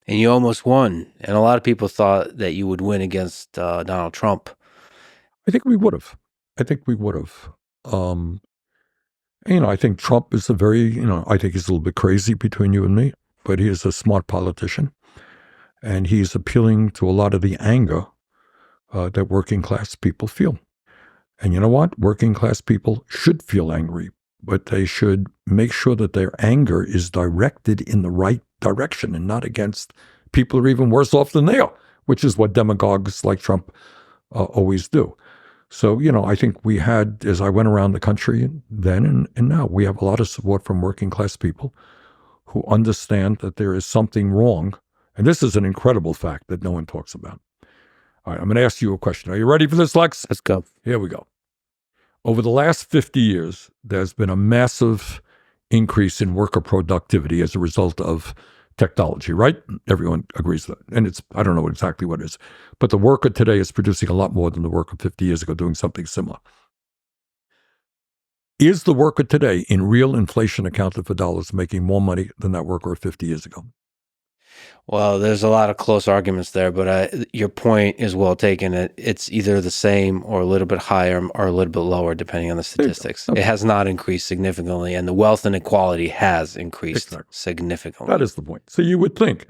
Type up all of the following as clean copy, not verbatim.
And you almost won. And a lot of people thought that you would win against Donald Trump. I think we would have. I think Trump is I think he's a little bit crazy between you and me, but he is a smart politician. And he's appealing to a lot of the anger that working class people feel. And you know what? Working class people should feel angry, but they should make sure that their anger is directed in the right direction and not against people who are even worse off than they are, which is what demagogues like Trump always do. So, I think we had, as I went around the country then and now, we have a lot of support from working class people who understand that there is something wrong. And this is an incredible fact that no one talks about. All right, I'm going to ask you a question. Are you ready for this, Lex? Let's go. Here we go. Over the last 50 years, there's been a massive increase in worker productivity as a result of technology, right? Everyone agrees with that. And I don't know exactly what it is, but the worker today is producing a lot more than the worker 50 years ago doing something similar. Is the worker today, in real inflation accounted for dollars, making more money than that worker 50 years ago? Well, there's a lot of close arguments there, but your point is well taken. It's either the same or a little bit higher or a little bit lower, depending on the statistics. Okay. It has not increased significantly, and the wealth inequality has increased significantly. That is the point. So you would think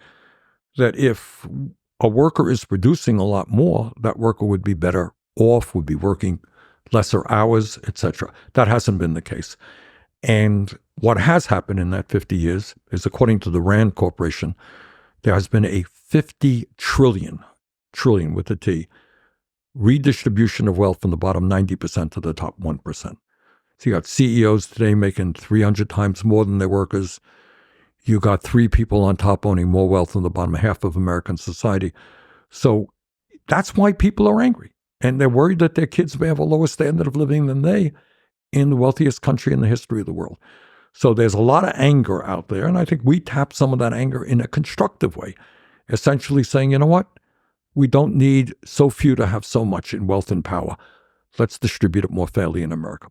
that if a worker is producing a lot more, that worker would be better off, would be working lesser hours, etc. That hasn't been the case. And what has happened in that 50 years is, according to the Rand Corporation, there has been a 50 trillion with a T, redistribution of wealth from the bottom 90% to the top 1%. So you got CEOs today making 300 times more than their workers. You got 3 people on top owning more wealth than the bottom half of American society. So that's why people are angry. And they're worried that their kids may have a lower standard of living than they in the wealthiest country in the history of the world. So there's a lot of anger out there, and I think we tap some of that anger in a constructive way, essentially saying, you know what? We don't need so few to have so much in wealth and power. Let's distribute it more fairly in America.